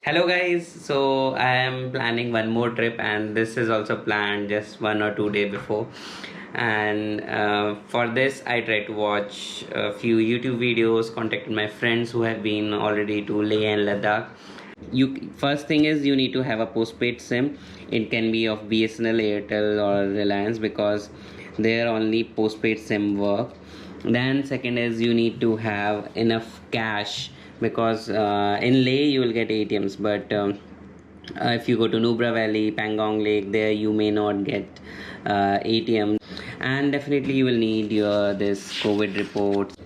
Hello guys, so I am planning one more trip and this is also planned just 1 or 2 days before. And for this, I try to watch a few YouTube videos, contacted my friends who have been already to Leh and Ladakh. You first thing is you need to have a postpaid SIM. It can be of BSNL, Airtel, or Reliance because there only postpaid SIM work. Then second is you need to have enough cash because in Leh you will get ATMs, but if you go to Nubra Valley, Pangong Lake, there you may not get ATM. And definitely you will need your this COVID reports,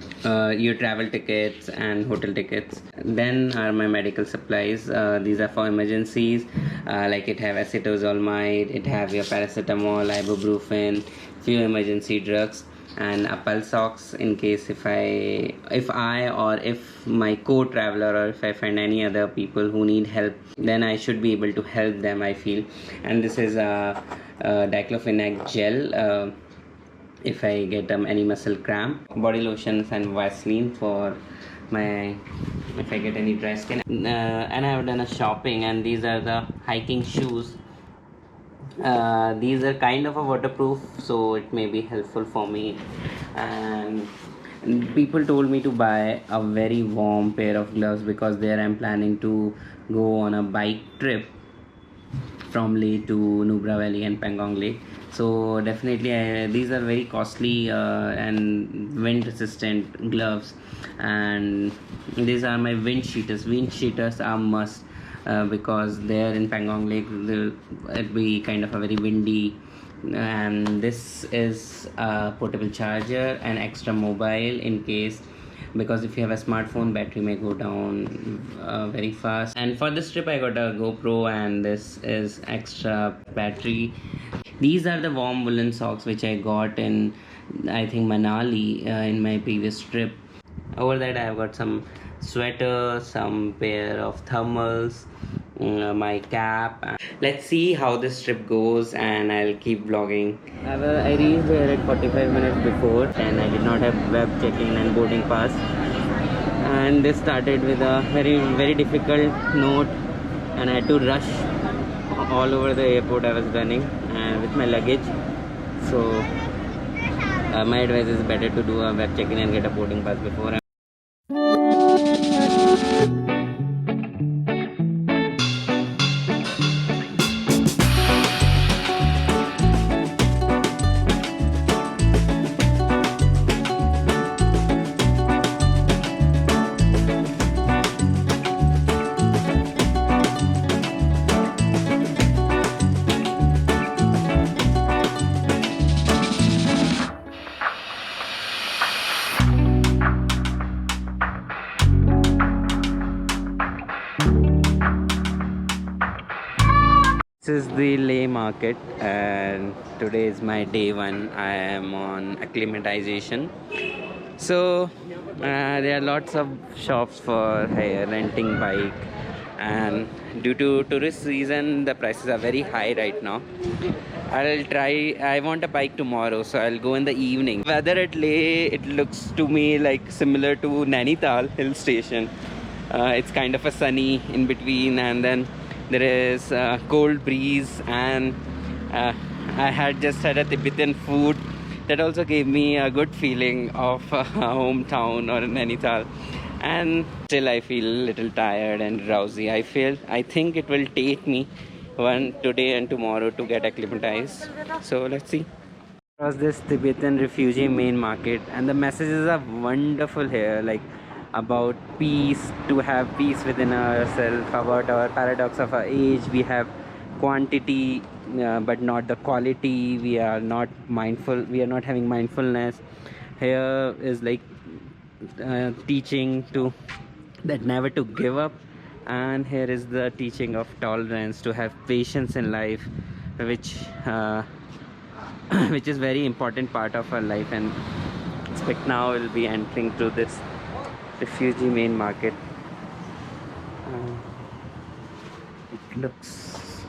your travel tickets and hotel tickets. Then are my medical supplies. These are for emergencies. Like it have acetazolamide, it have your paracetamol, ibuprofen, few emergency drugs, and a pulse ox in case if I or if my co-traveler or if I find any other people who need help, then I should be able to help them, I feel. And this is a diclofenac gel if I get any muscle cramp, body lotions and Vaseline for my if I get any dry skin. And I have done a shopping, and these are the hiking shoes. These are kind of a waterproof, so it may be helpful for me. And people told me to buy a very warm pair of gloves because there I'm planning to go on a bike trip from Leh to Nubra Valley and Pangong Lake. So definitely, these are very costly and wind resistant gloves, and these are my wind cheaters. Wind cheaters are must because there in Pangong Lake it'll be kind of a very windy. And this is a portable charger and extra mobile in case, because if you have a smartphone, battery may go down very fast. And for this trip I got a GoPro, and this is extra battery. These are the warm woolen socks which I got in, I think, Manali in my previous trip. Over that I have got some sweaters, some pair of thermals, my cap. Let's see how this trip goes, and I'll keep vlogging. I reached here at 45 minutes before, and I did not have web check-in and boarding pass. And this started with a very difficult note, and I had to rush all over the airport. I was running and with my luggage. So my advice is better to do a web check-in and get a boarding pass before. This is the Leh market, and today is my day one. I am on acclimatization. So there are lots of shops for renting bike, and due to tourist season the prices are very high right now. I want a bike tomorrow, so I'll go in the evening. Weather at Leh, it looks to me like similar to Nainital hill station. It's kind of a sunny in between, and then there is a cold breeze, and I had just had a Tibetan food that also gave me a good feeling of hometown or Nainital. And still I feel a little tired and drowsy. I think it will take me today and tomorrow to get acclimatized. So let's see. Across this Tibetan refugee main market, and the messages are wonderful here, like about peace, to have peace within ourselves, about our paradox of our age. We have quantity but not the quality. We are not mindful, we are not having mindfulness. Here is like teaching to that never to give up, and here is the teaching of tolerance, to have patience in life, which which is very important part of our life. And expect now we'll be entering through this refugee main market. It looks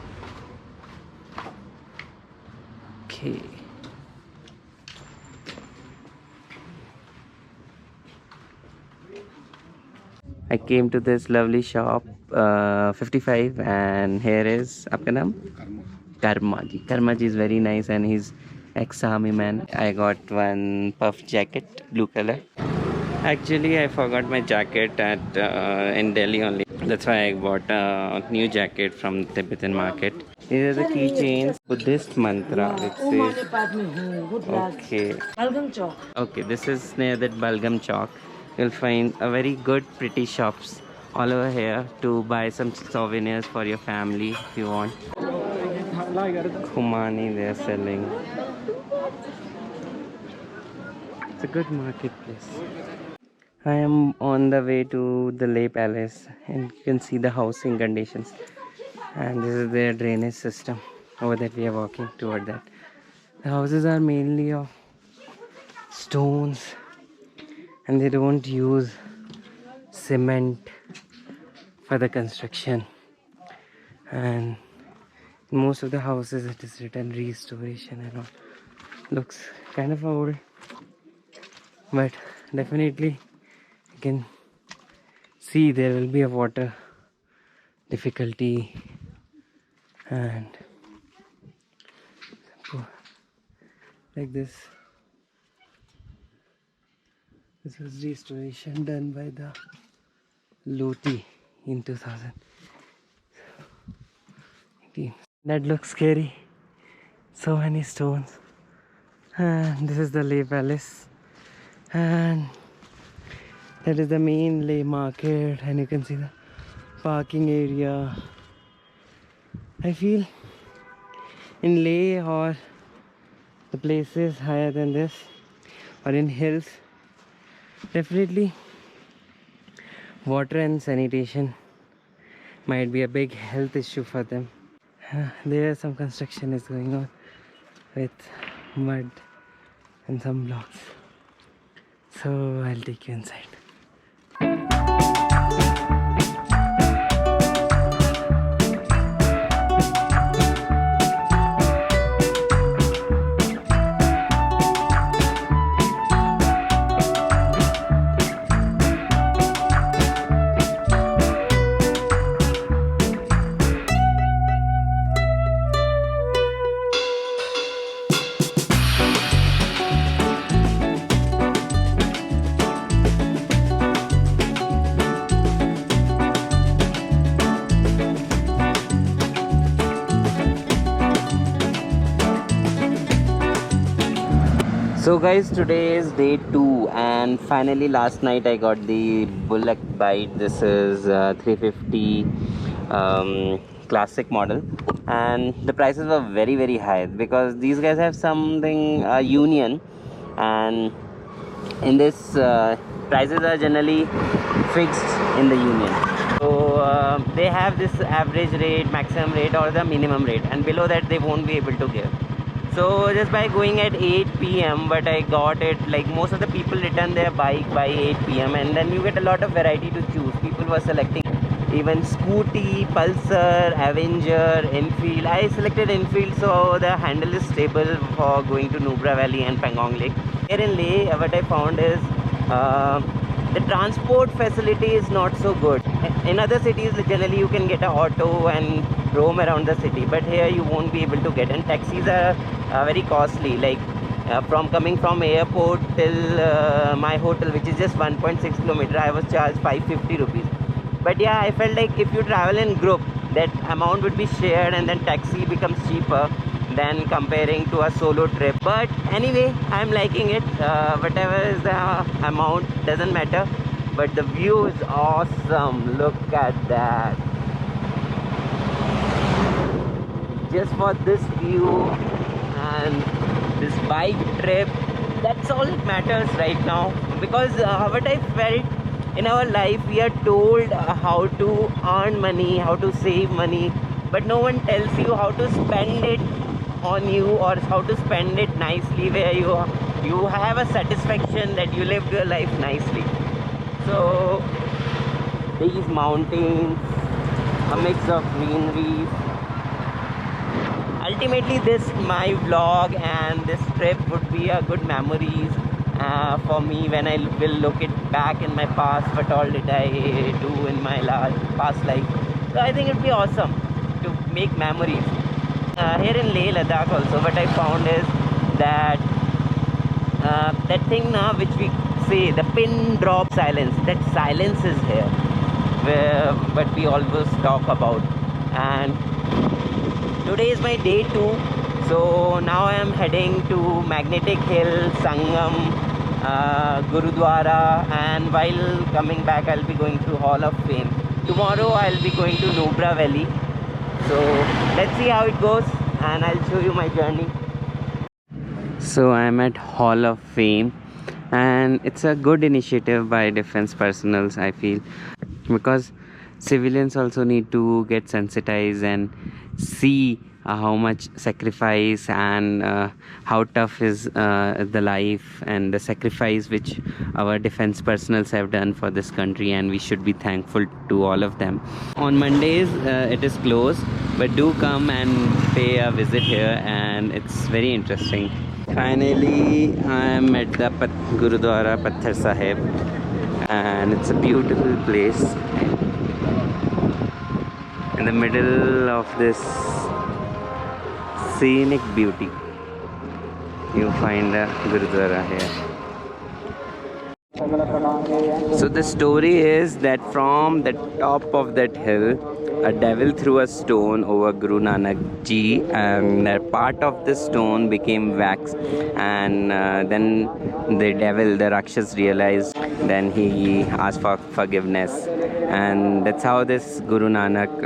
okay. I came to this lovely shop 55 and here is आपका नाम Karma ji is very nice and he's ex-army man. I got one puff jacket, blue color. Actually, I forgot my jacket at in Delhi only. That's why I bought a new jacket from Tibetan market. These are the keychains. Buddhist mantra. It says. Okay. Okay, this is near that Balgam Chowk. You'll find a very good, pretty shops all over here to buy some souvenirs for your family if you want. Khumani they are selling. It's a good marketplace. I am on the way to the Leh Palace and you can see the housing conditions. And this is their drainage system. Over that we are walking toward that. The houses are mainly of stones and they don't use cement for the construction. And in most of the houses it is written restoration and all. Looks kind of old, but definitely you can see there will be a water difficulty and like this. This was restoration done by the Loti in 2018. That looks scary. So many stones. And this is the Leh Palace. And that is the main Leh market. And you can see the parking area. I feel in Leh or the places higher than this or in hills, definitely water and sanitation might be a big health issue for them. There some construction is going on with mud and some blocks. So I'll take you inside. So guys, today is day 2 and finally last night I got the bullock bite. This is 350 classic model and the prices were very high because these guys have something union, and in this prices are generally fixed in the union. So they have this average rate, maximum rate or the minimum rate, and below that they won't be able to give. So just by going at 8 p.m. but I got it, like most of the people return their bike by 8 p.m. and then you get a lot of variety to choose. People were selecting even Scooty, Pulsar, Avenger, Enfield. I selected Enfield so the handle is stable for going to Nubra Valley and Pangong Lake. Here in Leh, what I found is the transport facility is not so good. In other cities generally you can get an auto and roam around the city, but here you won't be able to get, and taxis are very costly, like from coming from airport till my hotel, which is just 1.6 kilometer, I was charged 550 rupees. But yeah, I felt like if you travel in group, that amount would be shared and then taxi becomes cheaper than comparing to a solo trip. But anyway, I'm liking it. Whatever is the amount doesn't matter, but the view is awesome. Look at that. Just for this view and this bike trip, that's all it matters right now. Because what I felt, in our life we are told how to earn money, how to save money, but no one tells you how to spend it on you or how to spend it nicely, where you have a satisfaction that you lived your life nicely. So these mountains, a mix of greenery. Ultimately this my vlog and this trip would be a good memories, for me when I will look it back in my past, what all did I do in my past life. So I think it would be awesome to make memories. Here in Leh Ladakh also, what I found is that that thing now which we say, the pin drop silence, that silence is here, what we always talk about. And today is my day 2, so now I am heading to Magnetic Hill, Sangam, Gurudwara, and while coming back I'll be going to Hall of Fame. Tomorrow I'll be going to Nubra Valley, so let's see how it goes and I'll show you my journey. So I'm at Hall of Fame, and it's a good initiative by defense personals, I feel, because civilians also need to get sensitized and see how much sacrifice and how tough is the life and the sacrifice which our defense personals have done for this country, and we should be thankful to all of them. On Mondays it is closed, but do come and pay a visit here, and it's very interesting. Finally I am at the Gurudwara Pathar Sahib, and it's a beautiful place in the middle of this scenic beauty. You find a Gurudwara here. So the story is that from the top of that hill, a devil threw a stone over Guru Nanak ji, and a part of the stone became wax, and then the devil, the Rakshas, realized. Then he asked for forgiveness, and that's how this Guru Nanak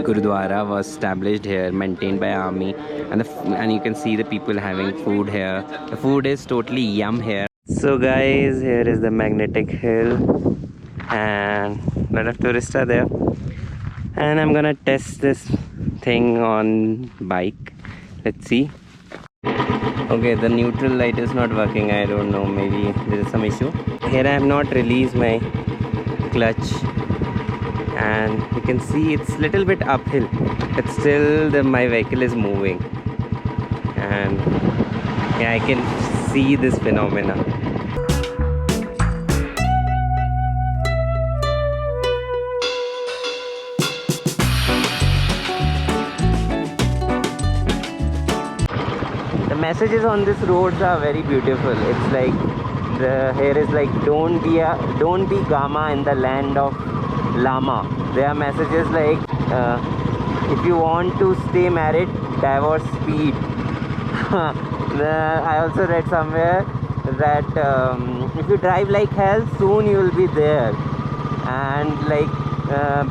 Gurudwara was established here, maintained by army, and you can see the people having food here. The food is totally yum here. So guys, here is the Magnetic Hill, and a lot of tourists are there, and I'm gonna test this thing on bike. Let's see. Okay, the neutral light is not working. I don't know, maybe there is some issue. Here I have not released my clutch, and you can see it's little bit uphill, but still my vehicle is moving, and yeah, I can see this phenomena. The messages on these roads are very beautiful. It's like here is like don't be Gama in the land of Lama. There are messages like if you want to stay married, divorce speed. I also read somewhere that if you drive like hell, soon you will be there, and like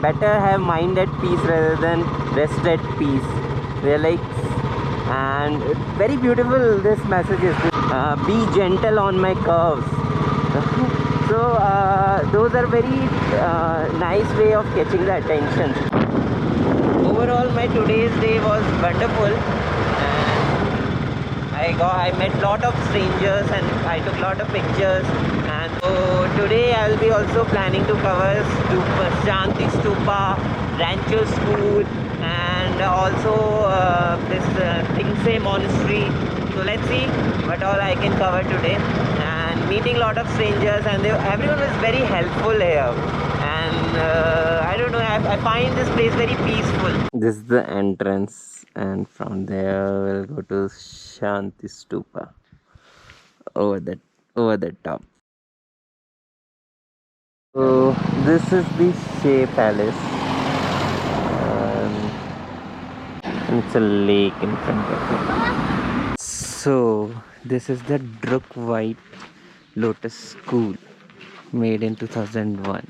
better have mind at peace rather than rest at peace. They're like, and very beautiful this message is. Be gentle on my curves. So those are very nice way of catching the attention. Overall, my today's day was wonderful. I met lot of strangers and I took lot of pictures, and so today I'll be also planning to cover Shanti stupa, Rancho school, and also this Thiksey Monastery. So let's see what all I can cover today, and meeting lot of strangers, and everyone was very helpful here, and I don't know, I find this place very peaceful. This is the entrance, and from there we'll go to Shanti stupa over the top. So this is the Shey palace, and it's a lake in front of it. So this is the Druk White Lotus School, made in 2001,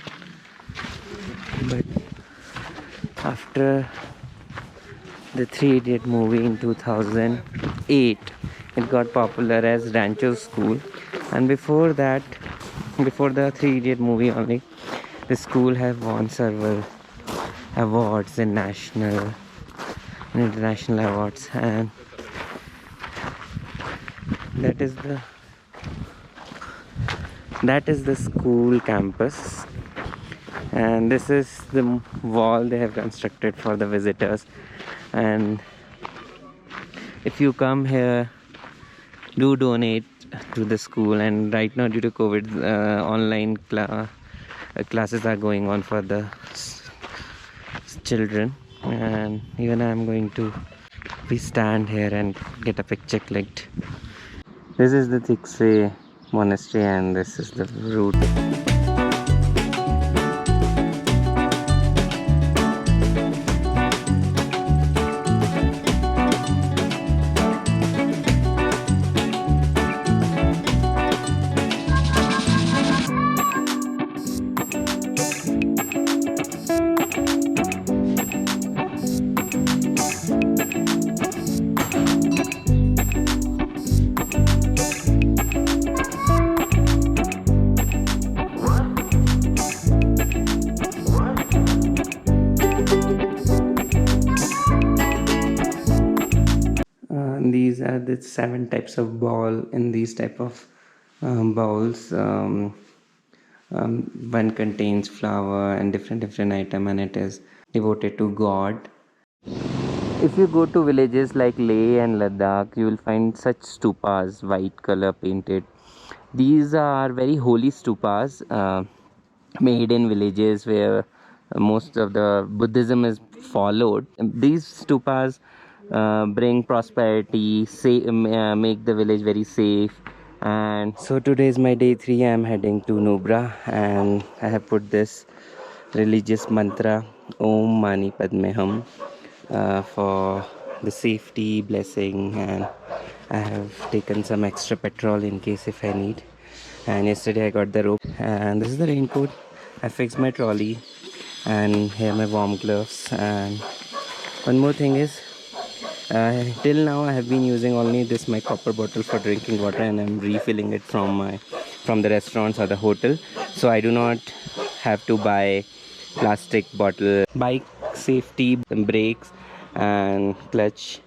but after the Three Idiot movie in 2008, it got popular as Rancho School, and before the Three Idiot movie only, the school have won several awards in national and international awards, and that is the school campus, and this is the wall they have constructed for the visitors. And if you come here, do donate to the school, and right now due to COVID, online classes are going on for the children, and even I am going to stand here and get a picture clicked. This is the Thiksey Monastery, and this is the route. These are the 7 types of ball in these type of bowls. One contains flour and different item, and it is devoted to God. If you go to villages like Leh and Ladakh, you will find such stupas, white color painted. These are very holy stupas made in villages where most of the Buddhism is followed. These stupas bring prosperity, make the village very safe. And so today is my day 3. I am heading to Nubra, and I have put this religious mantra Om Mani Padme Hum for the safety, blessing, and I have taken some extra petrol in case if I need. And yesterday I got the rope, and this is the raincoat. I fixed my trolley, and here my warm gloves. And one more thing is, till now I have been using only this my copper bottle for drinking water, and I'm refilling it from the restaurants or the hotel, so I do not have to buy plastic bottle. Bike safety, brakes and clutch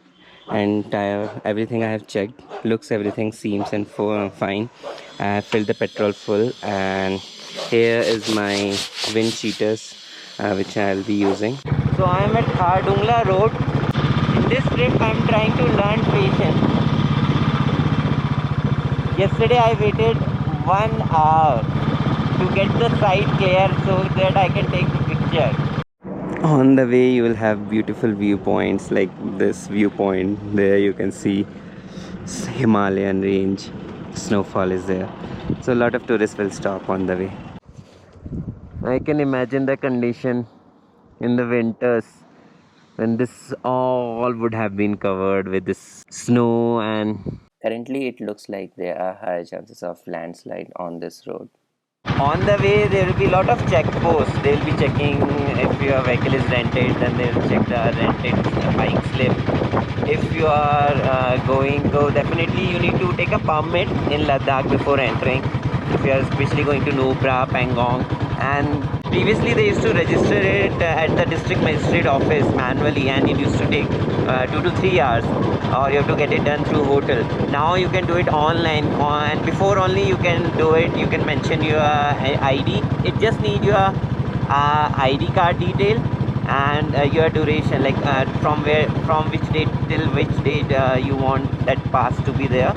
and tire, everything I have checked. Everything seems and fine. I have filled the petrol full, and here is my wind cheaters which I'll be using. So I am at Khardungla road. In this trip I am trying to learn patience. Yesterday I waited 1 hour to get the site clear so that I can take the picture. On the way you will have beautiful viewpoints like this viewpoint. There you can see Himalayan range. Snowfall is there. So a lot of tourists will stop on the way. I can imagine the condition in the winters when this all would have been covered with this snow, and currently it looks like there are high chances of landslide on this road. On the way there will be a lot of checkposts. They will be checking if your vehicle is rented, then they will check the rented bike slip. If you are definitely you need to take a permit in Ladakh before entering. If you are especially going to Nubra, Pangong, and previously they used to register it at the district magistrate office manually, and it used to take 2 to 3 hours, or you have to get it done through hotel. Now you can do it online, and before only you can do it. You can mention your ID. It just need your ID card detail and your duration, like from which date till which date you want that pass to be there.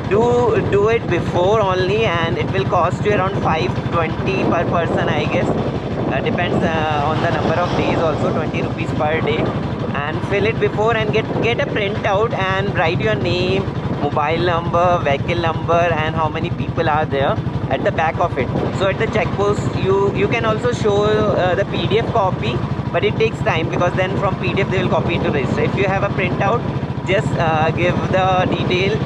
Do it before only, and it will cost you around 520 per person, I guess. Depends on the number of days, also 20 rupees per day. And fill it before and get a printout and write your name, mobile number, vehicle number, and how many people are there at the back of it. So at the checkpost you can also show the PDF copy, but it takes time because then from PDF they will copy it to register. If you have a printout, just give the detail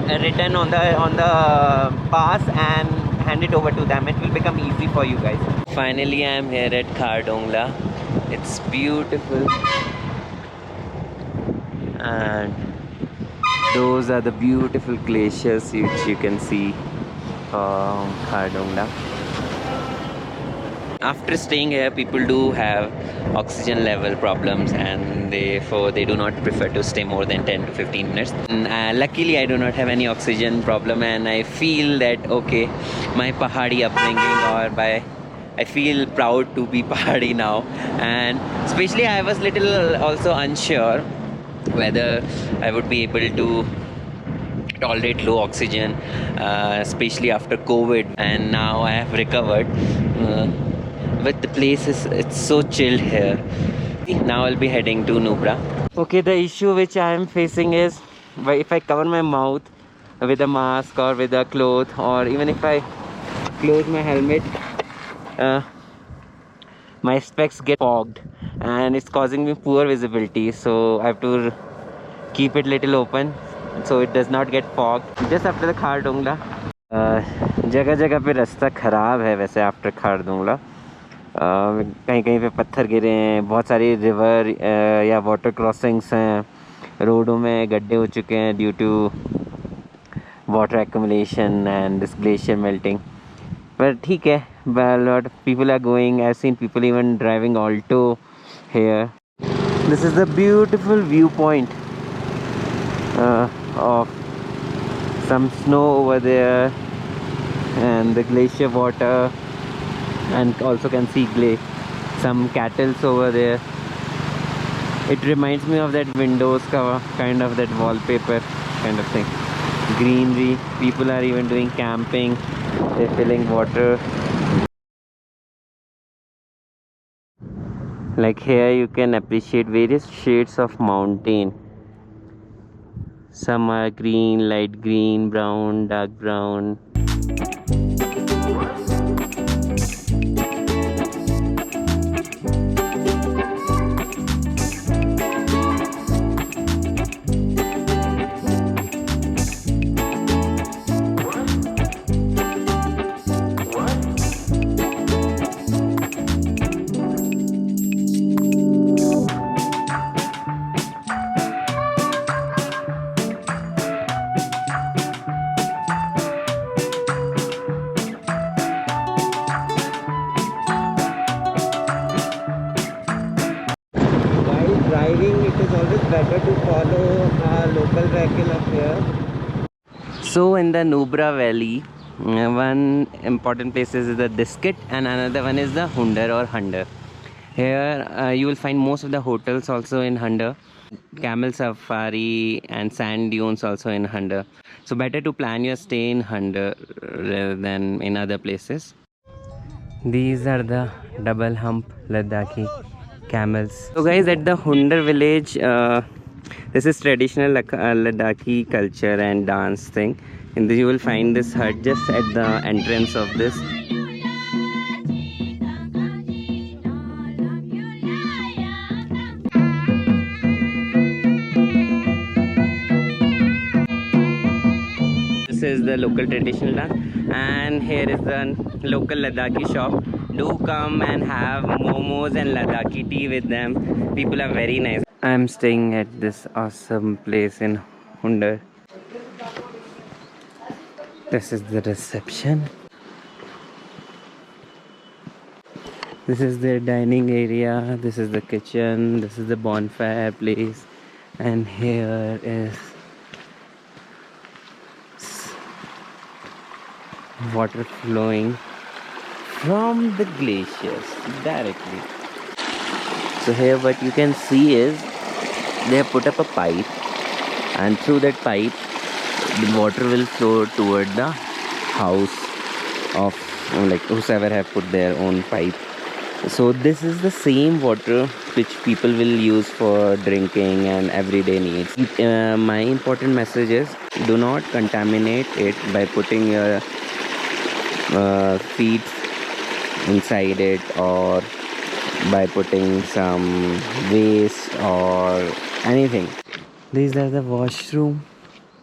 written on the pass and hand it over to them. It will become easy for you guys. Finally I am here at Khardungla. It's beautiful, and those are the beautiful glaciers which you can see from Khardungla. After staying here, people do have oxygen level problems, and therefore they do not prefer to stay more than 10 to 15 minutes. Luckily I do not have any oxygen problem, and I feel that okay, my Pahadi upbringing, I feel proud to be Pahadi now. And especially I was little also unsure whether I would be able to tolerate low oxygen, especially after COVID, and now I have recovered. But the place is, it's so chilled here. Now I'll be heading to Nubra. Okay, the issue which I am facing is, if I cover my mouth with a mask or with a cloth, or even if I close my helmet, uh, my specs get fogged and it's causing me poor visibility, so I have to keep it little open so it does not get fogged. Just after the Khardungla, जगह जगह पे रास्ता ख़राब है वैसे after Khardungla. कहीं कहीं पे पत्थर गिरे हैं, बहुत सारी रिवर या वाटर क्रॉसिंग्स हैं, रोडों में गड्ढे हो चुके हैं due to water accumulation and this glacier melting. पर ठीक है, lot of people are going. I've seen people even driving alto here. This is the beautiful viewpoint of some snow over there and the glacier water, and also can see some cattle over there. It reminds me of that Windows cover, kind of that wallpaper kind of thing. Greenery, people are even doing camping, they're filling water. Like here you can appreciate various shades of mountain. Some are green, light green, brown, dark brown. Driving, it is always better to follow a local vehicle up here. So in the Nubra Valley, one important place is the Diskit and another one is the Hunder or Hunder. Here you will find most of the hotels also in Hunder, camel safari and sand dunes also in Hunder. So better to plan your stay in Hunder rather than in other places. These are the double hump Ladakhi camels. So guys, at the Hunder village, this is traditional Ladakhi culture and dance thing, and you will find this hut just at the entrance of this. This is the local traditional dance, and here is the local Ladakhi shop. Do come and have momos and Ladakhi tea with them. People are very nice. I am staying at this awesome place in Hunder. This is the reception. This is their dining area. This is the kitchen. This is the bonfire place. And here is water flowing from the glaciers directly. So here what you can see is they have put up a pipe, and through that pipe the water will flow toward the house of like whosoever have put their own pipe. So this is the same water which people will use for drinking and everyday needs. My important message is, do not contaminate it by putting your feet inside it, or by putting some waste or anything. These are the washroom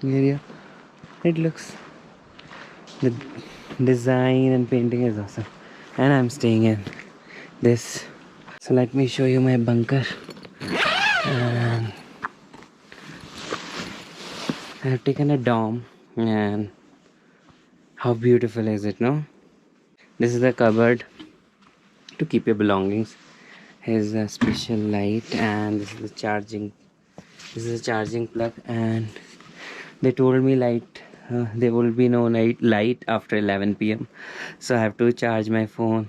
area. It looks, the design and painting is awesome, and I'm staying in this. So let me show you my bunker. And I have taken a dorm, and how beautiful is it, no? This is the cupboard to keep your belongings. Here's a special light, and this is the charging. This is a charging plug, and they told me there will be no light after 11 p.m. So I have to charge my phone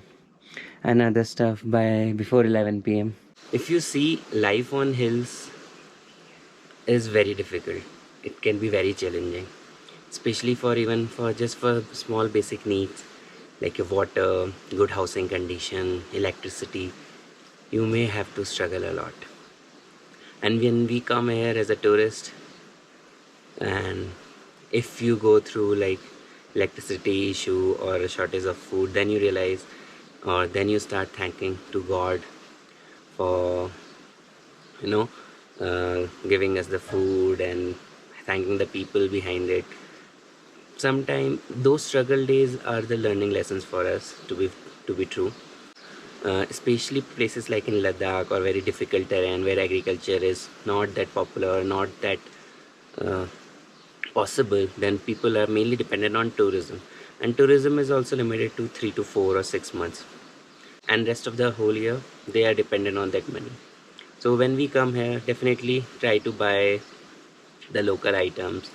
and other stuff before 11 p.m. If you see, life on hills is very difficult. It can be very challenging. especially for even for just for small basic needs like your water, good housing condition, electricity. You may have to struggle a lot. And when we come here as a tourist, and if you go through like electricity issue or a shortage of food, then you realize, or then you start thanking to God for, you know, giving us the food, and thanking the people behind it. Sometimes those struggle days are the learning lessons for us, to be true. Especially places like in Ladakh or very difficult terrain where agriculture is not that popular, not that uh, possible, then people are mainly dependent on tourism, and tourism is also limited to 3 to 4 or 6 months, and rest of the whole year they are dependent on that money. So when we come here, definitely try to buy the local items,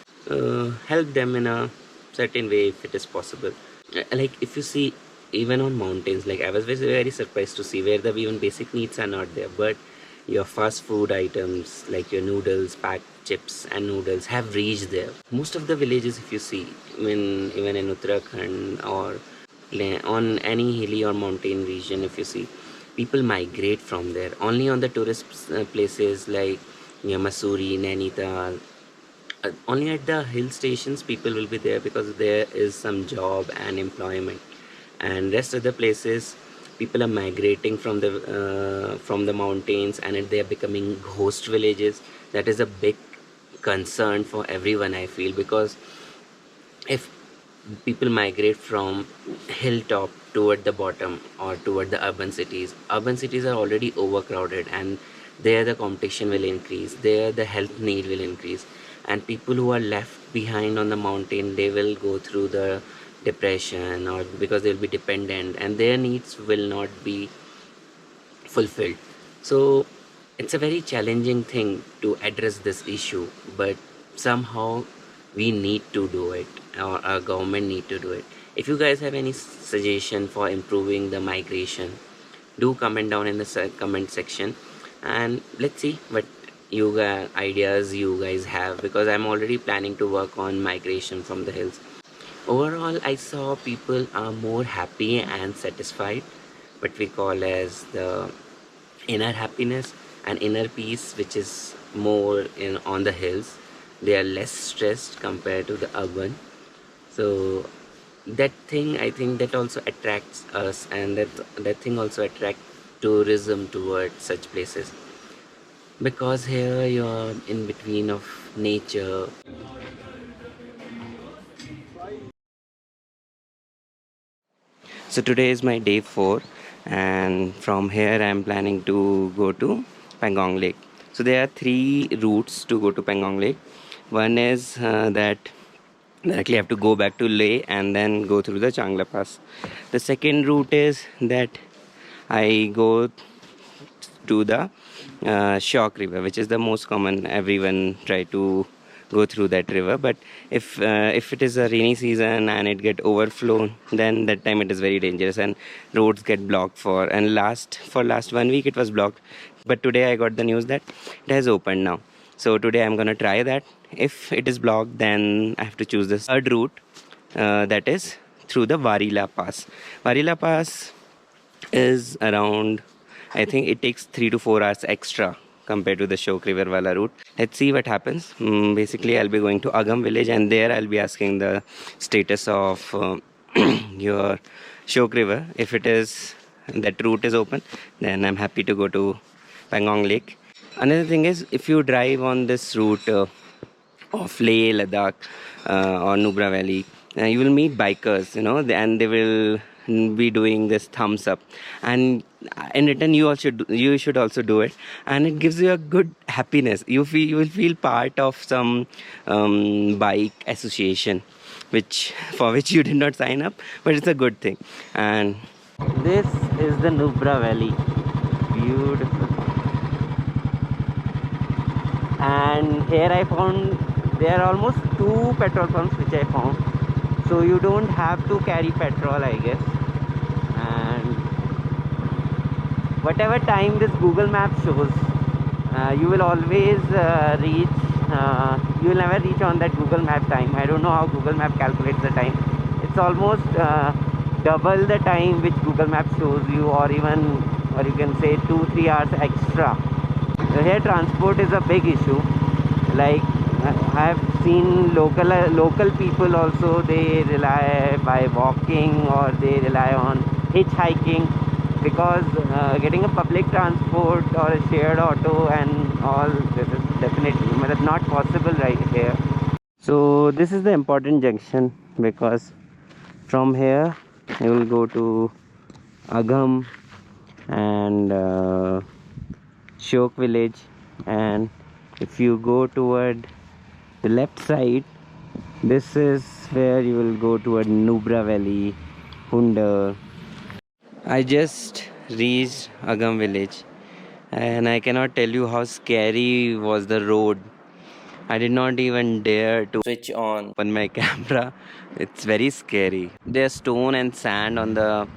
help them in a certain way if it is possible. Like if you see, even on mountains, like I was very surprised to see where the even basic needs are not there, but your fast food items like your noodles, packed chips and noodles have reached there. Most of the villages, if you see, when even in Uttarakhand or on any hilly or mountain region, if you see, people migrate from there only on the tourist places like near Masuri, Nainital. Only at the hill stations people will be there because there is some job and employment, and rest of the places people are migrating from the mountains, and they are becoming ghost villages. That is a big concern for everyone, I feel, because if people migrate from hilltop toward the bottom or toward the urban cities are already overcrowded, and there the competition will increase, there the health need will increase, and people who are left behind on the mountain, they will go through the depression, or because they'll be dependent and their needs will not be fulfilled. So it's a very challenging thing to address this issue, but somehow we need to do it, or our government need to do it. If you guys have any suggestion for improving the migration, do comment down in the comment section, and let's see what ideas you guys have, because I'm already planning to work on migration from the hills. Overall, I saw people are more happy and satisfied, what we call as the inner happiness and inner peace, which is more in on the hills. They are less stressed compared to the urban. So that thing, I think, that also attracts us, and that thing also attract tourism towards such places, because here you're in between of nature. So today is my day 4, and from here I'm planning to go to Pangong Lake. So there are 3 routes to go to Pangong Lake. One is that directly have to go back to Leh and then go through the Changla Pass. The second route is that I go to the Shock River, which is the most common. Everyone try to go through that river, but if it is a rainy season and it get overflown, then that time it is very dangerous and roads get blocked for last 1 week it was blocked. But today I got the news that it has opened now. So today I'm gonna try that. If it is blocked, then I have to choose the third route, that is through the Varila Pass is around, I think it takes 3 to 4 hours extra compared to the Shok River Wala route. Let's see what happens. Basically, I'll be going to Agam village, and there I'll be asking the status of your Shok River. If it is that route is open, then I'm happy to go to Pangong Lake. Another thing is, if you drive on this route of Leh, Ladakh, or Nubra Valley, you will meet bikers, and they will be doing this thumbs up, and in return you should also do it, and it gives you a good happiness. You will feel part of some bike association, which you did not sign up, but it's a good thing. And this is the Nubra Valley, beautiful. And here I found there are almost 2 petrol pumps which I found, so you don't have to carry petrol, I guess. And whatever time this Google Map shows, you will always reach you'll never reach on that Google Map time. I don't know how Google Map calculates the time. It's almost double the time which Google Map shows you, or even, or you can say 2-3 hours extra. So here transport is a big issue. Like I have seen local people also, they rely by walking or they rely on hitchhiking, because getting a public transport or a shared auto and all, this is definitely not possible right here. So this is the important junction, because from here you will go to Agam and Shok village, and if you go toward the left side, this is where you will go toward Nubra valley, Hunder. I just reached Agam village, and I cannot tell you how scary was the road. I did not even dare to switch on my camera. It's very scary. There's stone and sand on the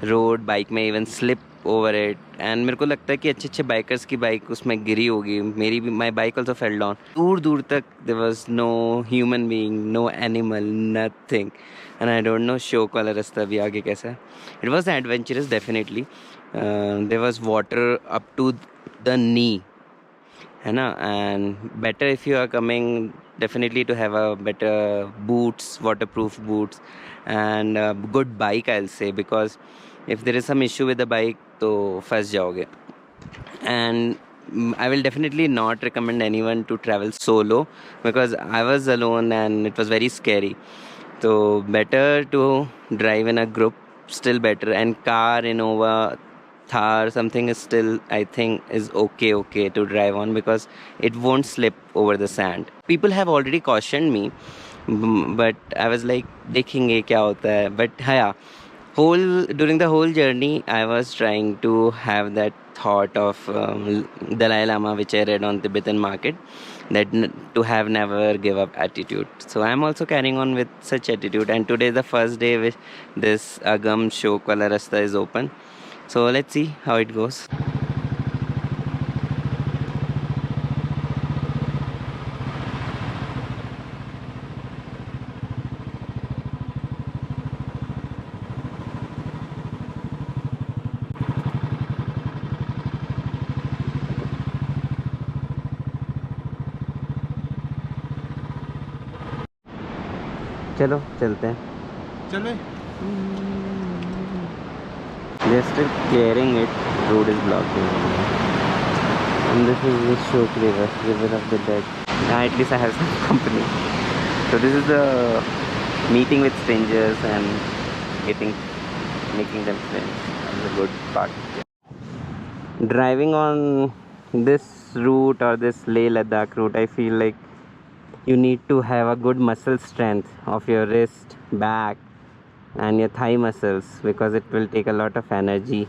road. Bike may even slip over it. And मेरे को लगता है कि अच्छे अच्छे bikers की bike उसमें गिरी होगी. मेरी भी, my bike also fell down. दूर दूर तक there was no human being, no animal, nothing. And I don't know शोक वाला रास्ता भी आगे कैसा है. It was adventurous definitely. There was water up to the knee. है ना, and better if you are coming definitely to have a better boots, waterproof boots, and a good bike, I'll say, because if there is some issue with the bike तो फंस जाओगे. And I will definitely not recommend anyone to travel solo, because I was alone and it was very scary. So better to drive in a group, still better. And car, Innova, Thar, something is still, I think, is okay to drive on, because it won't slip over the sand. People have already cautioned me, but I was like, देखेंगे क्या होता है. But yeah, during the whole journey, I was trying to have that thought of Dalai Lama, which I read on Tibetan market, that to have never give up attitude. So I'm also carrying on with such attitude. And today is the first day which this Agam Shok wala rasta is open. So let's see how it goes. चलो चलते हैं. चले. They're still clearing it. Road is blocking. And this is the Shok River, River of the Dead. At least I have some company. So this is the meeting with strangers and making them friends. That's a good part. Driving on this route, or this Leh Ladakh route, I feel like you need to have a good muscle strength of your wrist, back, and your thigh muscles, because it will take a lot of energy.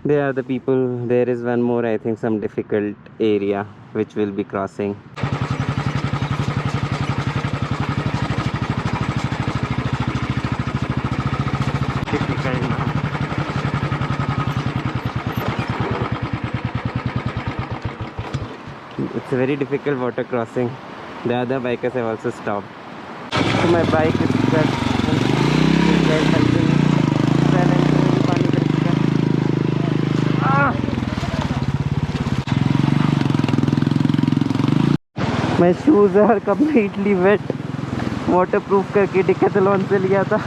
There are the people. There is one more, I think, some difficult area which we'll be crossing. Difficult now. It's a very difficult water crossing. The other bikers have also stopped. So my bike is stuck. This guy is helping me. My shoes are completely wet. Waterproof करके Decathlon से लिया था.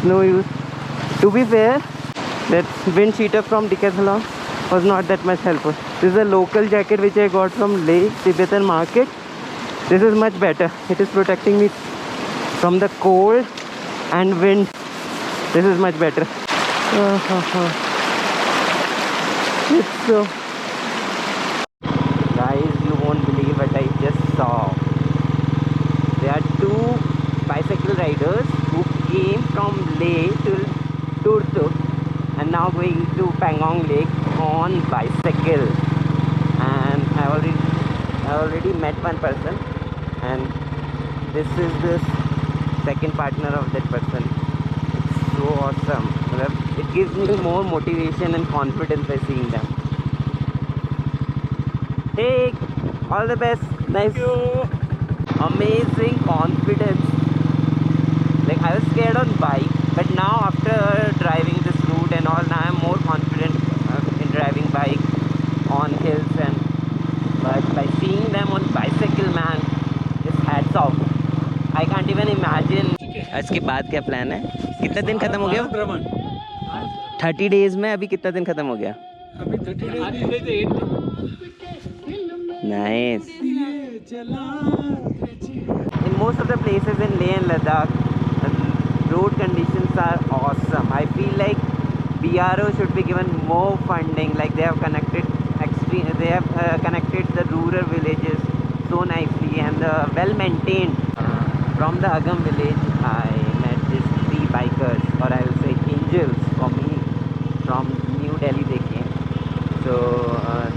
No use. To be fair, that wind cheater from Decathlon was not that much helpful. This is a local jacket which I got from Leh Tibetan market. This is much better. It is protecting me from the cold and wind. This is much better. It's so. Guys, you won't believe what I just saw. There are two bicycle riders who came from Leh to Turtuk and now going to Pangong Lake on bicycle. And I already met one person, and this is the second partner of that person. It's so awesome. It gives me more motivation and confidence by seeing them. Hey, all the best. Nice. Amazing confidence. Like I was scared on bike, but now after driving this route and all, now I'm more confident in driving bike on hills. And but by seeing them on bicycle, man, just hats off. I can't even imagine. इसके बाद क्या plan है? कितना दिन खत्म हो गया? 30 days में अभी कितना दिन खत्म हो गया? अभी 30 days. Nice. In most of the places in Leh and Ladakh, road conditions are awesome. I feel like BRO should be given more funding. Like they have connected connected the rural villages so nicely and well maintained. From the Agam village, I met these 3 bikers, or I will say angels for me. From New Delhi they came. So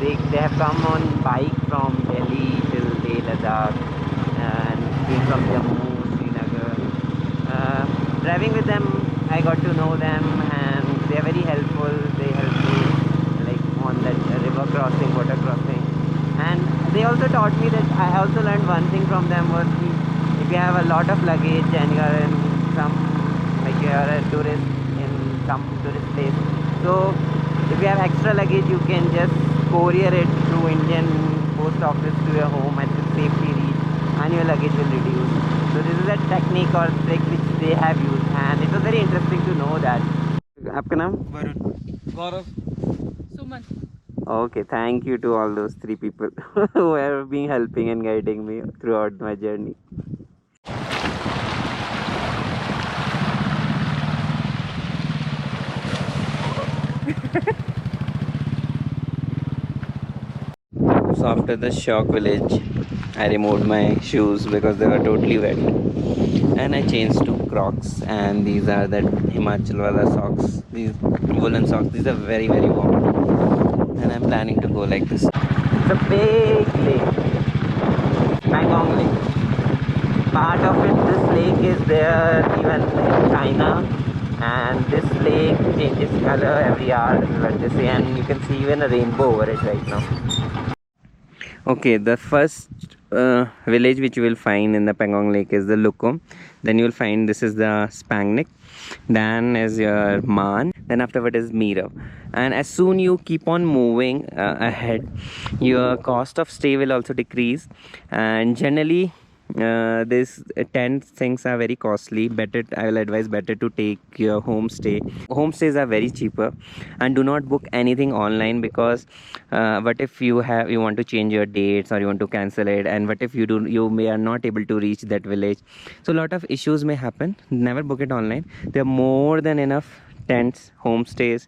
they have come on bike from Delhi till Leh Ladakh and came from Jammu, Srinagar. Driving with them, I got to know them, and they are very helpful. They helped me like on that river crossing, water crossing, and they also taught me that I also learned one thing from them was if you have a lot of luggage and you are in some, like you are a tourist in some tourist place, so if you have extra luggage, you can just courier it through Indian post office to your home and will safely reach, and your luggage will reduce. So this is a technique or trick which they have used, and it was very interesting to know that. आपका नाम? वरुण. गौरव. सुमन. Okay, thank you to all those 3 people who have been helping and guiding me throughout my journey. So after the shock village, I removed my shoes because they were totally wet, and I changed to Crocs, and these are the Himachal wala socks, these woolen socks. These are very warm, and I'm planning to go like this. It's a big lake, Pangong lake. Part of it, this lake is there even in China, and this lake changes color every hour, what they say, and you can see even a rainbow over it right now. Okay, the first village which you will find in the Pangong lake is the Lukum. Then you will find this is the Spangmik. Then is your Man. Then afterward is Mira. And as soon you keep on moving ahead, your cost of stay will also decrease. And generally, this tent things are very costly. Better, I will advise better to take your homestay. Homestays are very cheaper, and do not book anything online, because what if you want to change your dates, or you want to cancel it, and what if you may are not able to reach that village. So a lot of issues may happen. Never book it online. There are more than enough tents, homestays,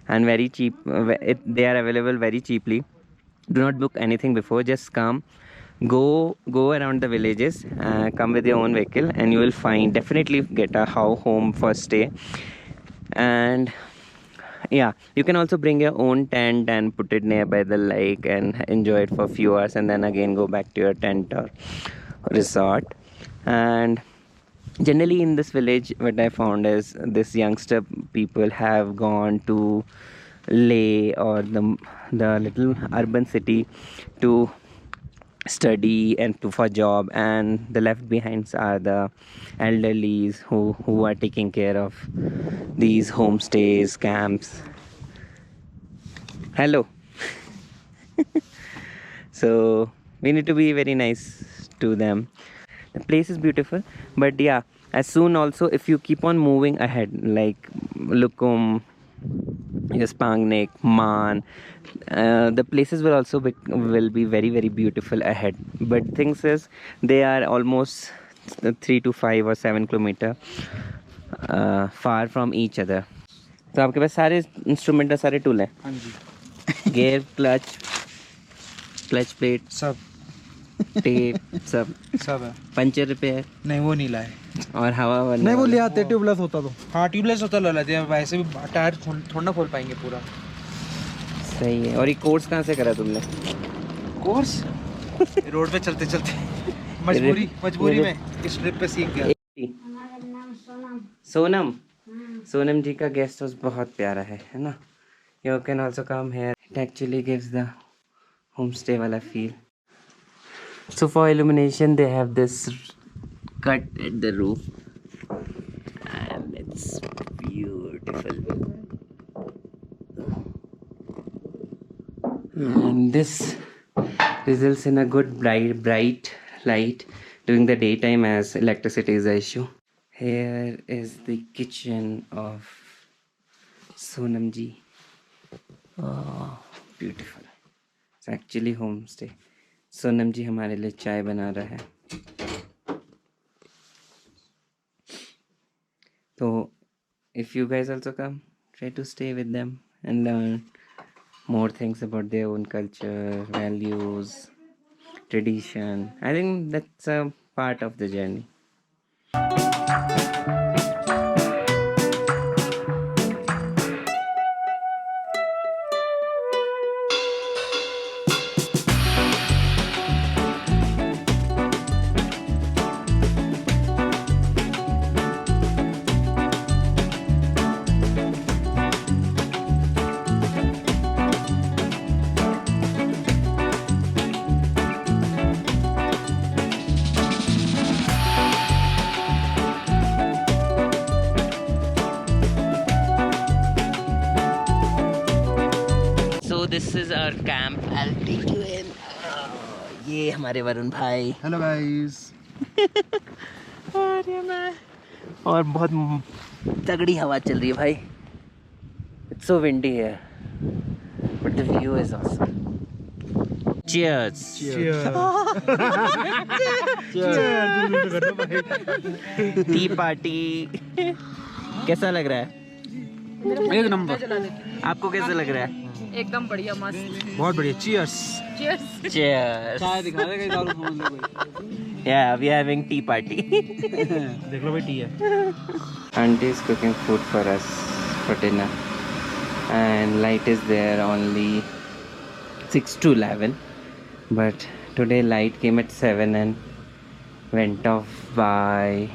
and very cheap. They are available very cheaply. Do not book anything before. Just come, go around the villages, come with your own vehicle, and you will definitely get a home for stay. And yeah, you can also bring your own tent and put it nearby the lake and enjoy it for a few hours, and then again go back to your tent or resort. And generally in this village, what I found is this youngster people have gone to Leh or the little urban city to study and for job, and the left behinds are the elderlies who are taking care of these homestays, camps. Hello. So we need to be very nice to them. The place is beautiful, but yeah, as soon also if you keep on moving ahead, like Lukum, Spangnik, Man, the places will also will be very beautiful ahead. But things is they are almost 3 to 5 or 7 kilometer far from each other. तो आपके पास सारे instrument है, सारे tool है? हाँ जी. Gear, clutch plate, सब tape, सब है. पंचर रिपेयर नहीं, वो नहीं लाए. और हवा नहीं, वो ले आते. ट्यूबलेस होता तो. हाँ, ट्यूबलेस होता ला लेते हैं. वैसे भी टायर थोड़ा ना खोल पाएंगे पूरा. सही है. और ये कोर्स कहाँ से करा तुमने? कोर्स रोड पे चलते मजबूरी में इस ट्रिप पे सीख गया. सोनम जी का गेस्ट हाउस बहुत प्यारा है ना. You can also come here. It actually gives the homestay wala feel. So for illumination, they have this cut at the roof, and it's beautiful. And this results in a good bright light during the daytime as electricity is the issue. Here is the kitchen of Sonamji. Oh, beautiful. It's actually homestay. Sonamji हमारे लिए चाय बना रहा है. So if you guys also come, try to stay with them and learn more things about their own culture, values, tradition. I think that's a part of the journey. So this is our camp. I'll take you in. ये हमारे वरुण भाई. Hello guys. और बहुत तगड़ी हवा चल रही है भाई. It's so windy here, but the view is awesome. Cheers. Tea party. कैसा लग रहा है? एक नंबर. आपको कैसा लग रहा है? एकदम बढ़िया, मस्त, बहुत बढ़िया. Cheers. Cheers. चाय दिखा दे कहीं दारू समझ लो कोई. Yeah, we are having tea party. देख लो भाई टी है. Auntie is cooking food for us for dinner, and light is there only 6 to 11. But today light came at 7 and went off by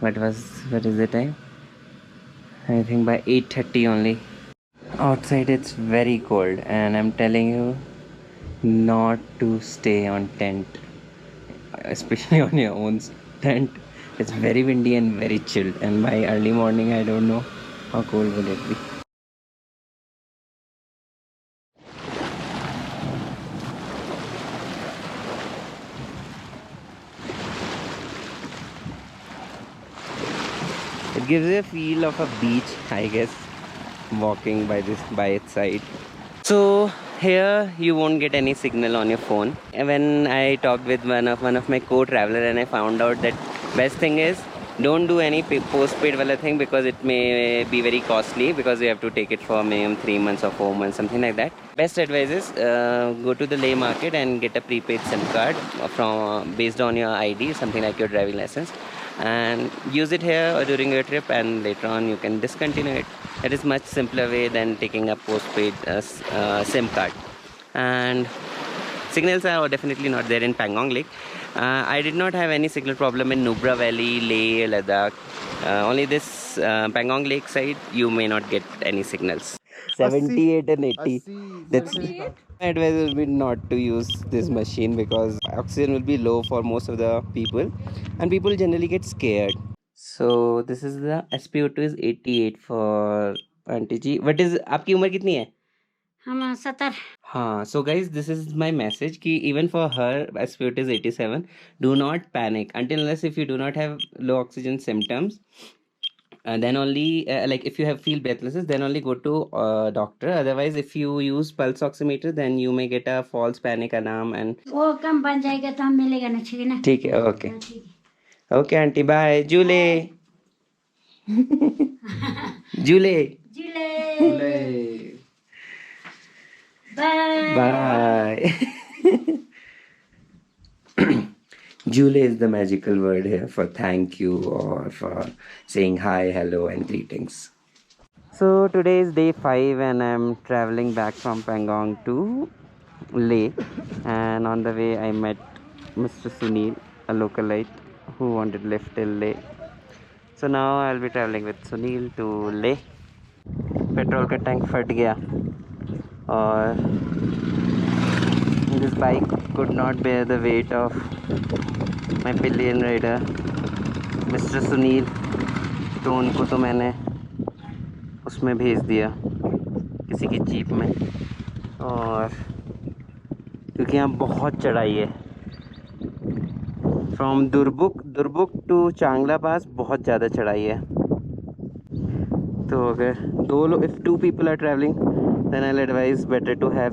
what is the time? I think by 8:30 only. Outside it's very cold, and I'm telling you not to stay on tent, especially on your own tent. It's very windy and very chilled, and by early morning I don't know how cold will it be. It gives you a feel of a beach, I guess, walking by its side. So here you won't get any signal on your phone. And when I talked with one of my co-traveler, and I found out that best thing is don't do any postpaid wala thing, because it may be very costly, because you have to take it for minimum 3 months or 4 months, something like that. Best advice is go to the Leh market and get a prepaid SIM card based on your ID, something like your driving license, and use it here or during your trip, and later on you can discontinue it. That is much simpler way than taking a postpaid SIM card. And signals are definitely not there in Pangong Lake. I did not have any signal problem in Nubra Valley, Leh, Ladakh. Only this Pangong Lake side, you may not get any signals. 78 and 80. That's my advice will be not to use this machine, because oxygen will be low for most of the people, and people generally get scared. So this is the SpO2 is 88 for Auntie Ji. What is आपकी उम्र कितनी है? हम 70. हाँ, so guys, this is my message कि even for her SpO2 is 87. Do not panic until unless if you do not have low oxygen symptoms. Then only like if you feel breathlessness, then only go to doctor. Otherwise, if you use pulse oximeter, then you may get a false panic alarm and वो कम बन जाएगा तो हम मिलेगा ना, ठीक है ना? ठीक है, okay. Okay, auntie, bye. Julie. Julie. Julie. Bye. Bye. Julie is the magical word here for thank you or for saying hi, hello, and greetings. So today is day 5, and I'm traveling back from Pangong to Leh. And on the way, I met Mr. Sunil, a localite who wanted lift till Leh. So now I'll be traveling with Sunil to Leh. Petrol ka tank फट गया. और this bike could not bear the weight of my pillion rider Mr. Sunil, तो उनको तो मैंने उसमें भेज दिया किसी की जीप में। और क्योंकि यहाँ बहुत चढ़ाई है, फ्रॉम दुरबुक टू चांगला पास बहुत ज़्यादा चढ़ाई है। तो अगर दो लोग, if 2 people are traveling, then I'll advise better to have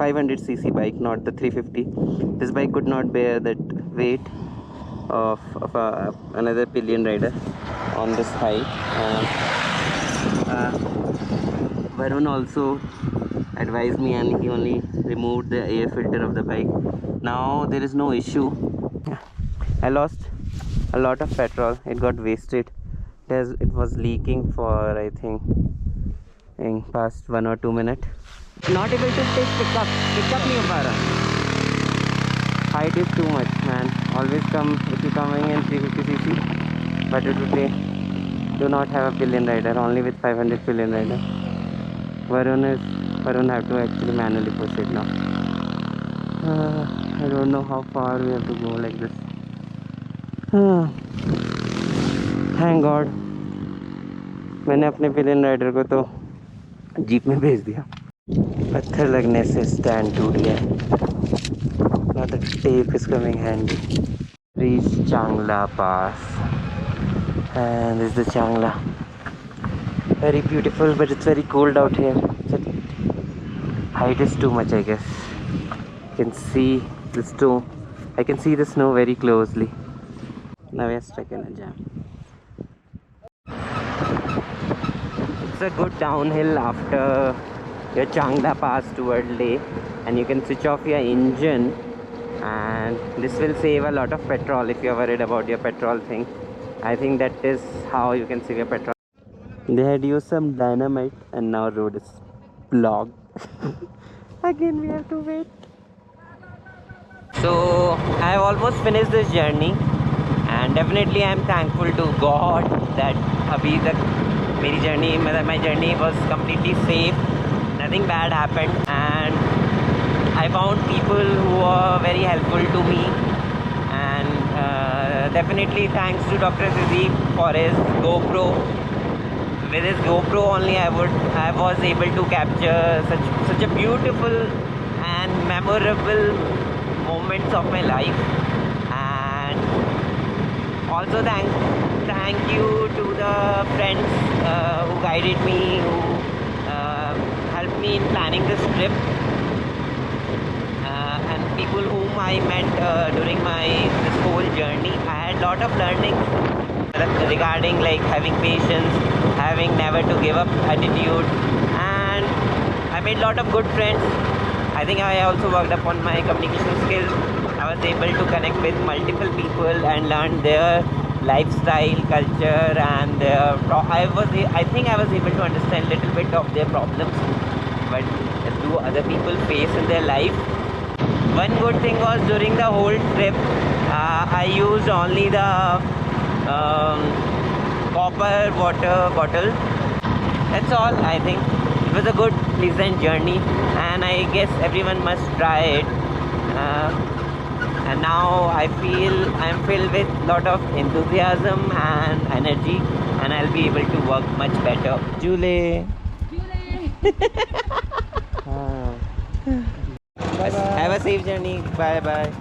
500cc bike, not the 350. This bike could not bear that weight of another pillion rider on this height. Varun also advised me, and he only removed the air filter of the bike. Now there is no issue. I lost a lot of petrol. It got wasted. It was leaking for I think in past 1 or 2 minutes. Not able to take pickup नहीं हो पा रहा. Height is too much, man. Always come if you coming in 350cc, but it would do not have a pillion rider, only with 500 pillion rider. Varun have to actually manually push it now. I don't know how far we have to go like this. Thank God मैंने अपने pillion rider को तो jeep में भेज दिया। पत्थर लगने से स्टैंड टूट गया। Now the tape is coming handy. Reach Changla Pass, and this is the Changla. Very beautiful, but it's very cold out here. So height is too much, I guess. You can see the snow. I can see the snow very closely. Now we are stuck in a jam. It's a good downhill after your Changla Pass toward Leh, and you can switch off your engine, and this will save a lot of petrol if you're worried about your petrol thing. I think that is how you can save your petrol. They had used some dynamite and now road is blocked. Again we have to wait. So I have almost finished this journey, and definitely I am thankful to God that abhi tak my journey was completely safe. Nothing bad happened, and I found people who were very helpful to me, and definitely thanks to Dr. Zizi for his GoPro. With his GoPro only I was able to capture such a beautiful and memorable moments of my life. And also thank you to the friends who guided me, who helped me in planning this trip, and people whom I met during this whole journey. I had lot of learnings regarding like having patience, having never to give up attitude, and I made lot of good friends. I think I also worked upon my communication skills. I was able to connect with multiple people and learn their lifestyle, culture, and I think I was able to understand a little bit of their problems, but do other people face in their life. One good thing was during the whole trip, I used only the copper water bottle. That's all. I think it was a good, pleasant journey, and I guess everyone must try it. And now I feel I'm filled with lot of enthusiasm and energy, and I'll be able to work much better. Jule. Bye bye. Have a safe journey. Bye bye.